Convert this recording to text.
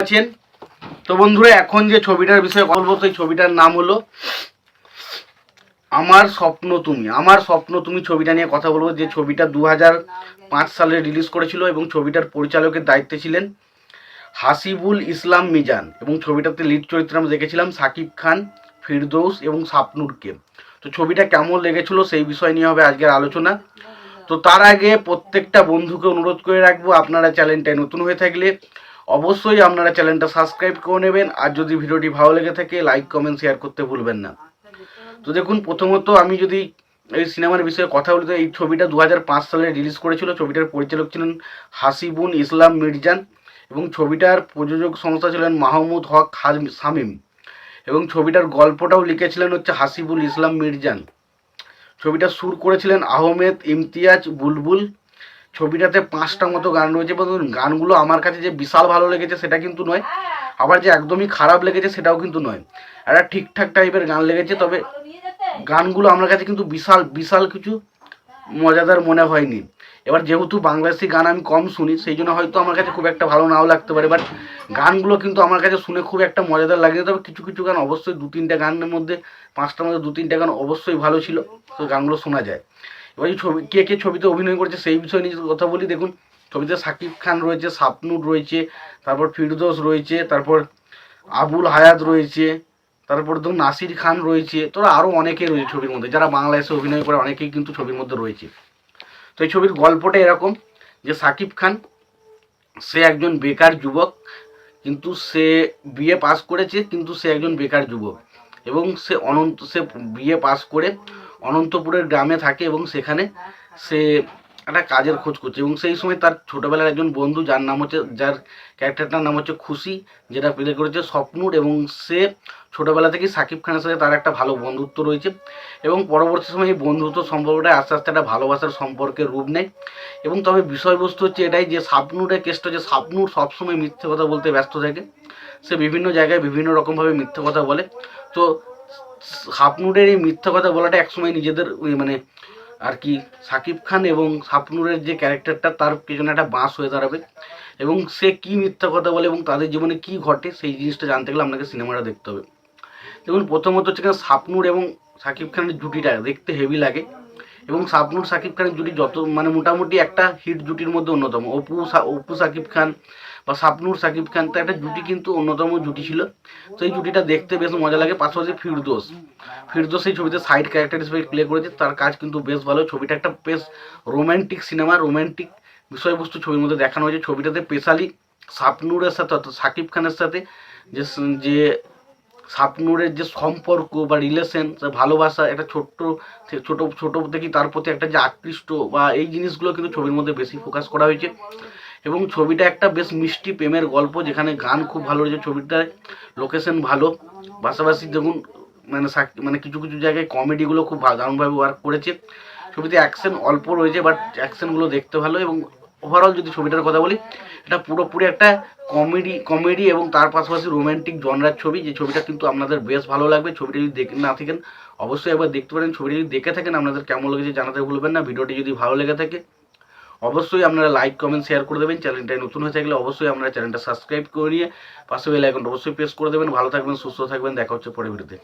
আছেন। তো বন্ধুরা, এখন যে ছবিটার বিষয়ে কথা বলবো, সেই ছবিটার নাম হলো আমার স্বপ্ন তুমি। আমার স্বপ্ন তুমি ছবিটা নিয়ে কথা বলবো, যে ছবিটা 2005 সালে রিলিজ করেছিল এবং ছবিটার পরিচালকের দায়িত্বে ছিলেন হাসিবুল ইসলাম মিজান এবং ছবিটাতে লিড চরিত্রে আমরা দেখেছিলাম সাকিব খান, ফিরদৌস এবং শাপনূরকে। তো ছবিটা কেমন লেগেছিল সেই বিষয় নিয়ে হবে আজকের আলোচনা। তো তার আগে প্রত্যেকটা বন্ধুকে অনুরোধ করে রাখবো, আপনারা চ্যানেলটায় নতুন হয়ে থাকলে অবশ্যই আপনারা চ্যানেলটা সাবস্ক্রাইব করে নেবেন, আর যদি ভিডিওটি ভালো লেগে থাকে লাইক কমেন্ট শেয়ার করতে ভুলবেন না। তো দেখুন, প্রথমত আমি যদি এই সিনেমার বিষয়ে কথা বলি, তো এই ছবিটা 2005 সালে রিলিজ করেছিল। ছবিটার পরিচালক ছিলেন হাসিবুল ইসলাম মির্জান এবং ছবিটার প্রযোজক সংস্থা ছিলেন মাহমুদ হক শামীম এবং ছবিটার গল্পটাও লিখেছিলেন হচ্ছে হাসিবুল ইসলাম মির্জান। ছবিটা সুর করেছিলেন আহমেদ ইমতিয়াজ বুলবুল। ছবিটাতে 5টা মতো গান রয়েছে। গানগুলো আমার কাছে যে বিশাল ভালো লেগেছে সেটা কিন্তু নয়, আবার যে একদমই খারাপ লেগেছে সেটাও কিন্তু নয়, একটা ঠিকঠাক টাইপের গান লেগেছে। তবে গানগুলো আমার কাছে কিন্তু বিশাল বিশাল কিছু মজাদার মনে হয়নি। এবার যেহেতু বাংলাদেশি গান আমি কম শুনি, সেই জন্য হয়তো আমার কাছে খুব একটা ভালো নাও লাগতে পারে, বাট গানগুলো কিন্তু আমার কাছে শুনে খুব একটা মজাদার লাগে। তবে কিছু কিছু গান অবশ্যই 2-3টা গানের মধ্যে, 5টার মধ্যে 2-3টা গান অবশ্যই ভালো ছিল, তো গানগুলো শোনা যায়। এবার এই ছবি কে কে ছবিতে অভিনয় করেছে সেই বিষয়ে নিয়ে কথা বলি। দেখুন, ছবিতে সাকিব খান রয়েছে, শাপনূর রয়েছে, তারপর ফিরদৌস রয়েছে, তারপর আবুল হায়াত রয়েছে, তারপর ধরুন নাসির খান রয়েছে, তোরা আরও অনেকেই রয়েছে ছবির মধ্যে, যারা বাংলাদেশে অভিনয় করে অনেকেই কিন্তু ছবির মধ্যে রয়েছে। তো এই ছবির গল্পটা এরকম যে সাকিব খান সে একজন বেকার যুবক, কিন্তু সে বিএ পাস করেছে, কিন্তু সে একজন বেকার যুবক এবং সে বিএ পাস করে অনন্তপুরের গ্রামে থাকে এবং সেখানে সে একটা কাজের খোঁজ করছে। এবং সেই সময় তার ছোটোবেলার একজন বন্ধু, যার ক্যারেক্টারটার নাম হচ্ছে খুশি, যেটা প্লে করেছে স্বপ্নুর, এবং সে ছোটোবেলা থেকেই সাকিব খানের সাথে তার একটা ভালো বন্ধুত্ব রয়েছে এবং পরবর্তী সময় এই বন্ধুত্ব সম্পর্কটা আস্তে আস্তে একটা ভালোবাসার সম্পর্কের রূপ নেয়। এবং তবে বিষয়বস্তু হচ্ছে এটাই যে শাপনূরের কেসটা, যে শাপনূর সবসময় মিথ্যে কথা বলতে ব্যস্ত থাকে। সে বিভিন্ন জায়গায় বিভিন্ন রকমভাবে মিথ্যে কথা বলে। তো শাপনূরের এই মিথ্যা কথা বলাটা একসময় নিজেদের মানে আর কি সাকিব খান এবং শাপনূরের যে ক্যারেক্টারটা, তার পেছনে একটা বাঁশ হয়ে দাঁড়াবে এবং সে কি মিথ্যা কথা বলে এবং তাদের জীবনে কি ঘটে সেই জিনিসটা জানতে গেলে আপনাকে সিনেমাটা দেখতে হবে। দেখুন, প্রথমত হচ্ছে শাপনূর এবং সাকিব খানের জুটিটা দেখতে হেভি লাগে এবং শাপনূর সাকিব খানের জুটি যত মানে মোটামুটি একটা হিট জুটির মধ্যে অন্যতম। অপু সাকিব খান বা শাপনূর সাকিব খান, তো একটা জুটি কিন্তু অন্যতম জুটি ছিল। তো এই জুটিটা দেখতে বেশ মজা লাগে। পাশাপাশি ফিরদৌস এই ছবিতে সাইড ক্যারেক্টার হিসেবে প্লে করেছে, তার কাজ কিন্তু বেশ ভালো। ছবিটা একটা বেশ রোম্যান্টিক সিনেমা, রোম্যান্টিক বিষয়বস্তু ছবির মধ্যে দেখানো হয়েছে। ছবিটাতে স্পেশালি শাপনূরের সাথে অর্থাৎ সাকিব খানের সাথে যে শাপনূরের যে সম্পর্ক বা রিলেশন, ভালোবাসা, একটা ছোট ছোট থেকে তার প্রতি একটা যে আকৃষ্ট বা এই জিনিসগুলো কিন্তু ছবির মধ্যে বেশি ফোকাস করা হয়েছে। এবং ছবিটা একটা বেশ মিষ্টি প্রেমের গল্প, যেখানে গান খুব ভালো রয়েছে, ছবিটার লোকেশন ভালো, পাশাপাশি দেখুন মানে কিছু কিছু জায়গায় কমেডিগুলো খুব দারুণভাবে ওয়ার্ক করেছে। ছবিতে অ্যাকশন অল্প রয়েছে, বাট অ্যাকশনগুলো দেখতে ভালো। এবং ওভারঅল যদি ছবিটার কথা বলি, এটা পুরোপুরি একটা কমেডি এবং তার পাশাপাশি রোম্যান্টিক জনরার ছবি, যে ছবিটা কিন্তু আপনাদের বেশ ভালো লাগবে। ছবিটা যদি দেখে না থাকেন অবশ্যই একবার দেখতে পারেন। ছবিটা যদি দেখে থাকেন আপনাদের কেমন লেগেছে জানাতে ভুলবেন না। ভিডিওটি যদি ভালো লেগে থাকে অবশ্যই আপনারা লাইক কমেন্ট শেয়ার করে দেবেন। চ্যানেলটায় নতুন হয়ে থাকলে অবশ্যই আপনারা চ্যানেলটা সাবস্ক্রাইব করে নিয়ে পাশে বেল আইকনটা অবশ্যই প্রেস করে দেবেন। ভালো থাকবেন, সুস্থ থাকবেন, দেখা হচ্ছে পরের ভিডিওতে।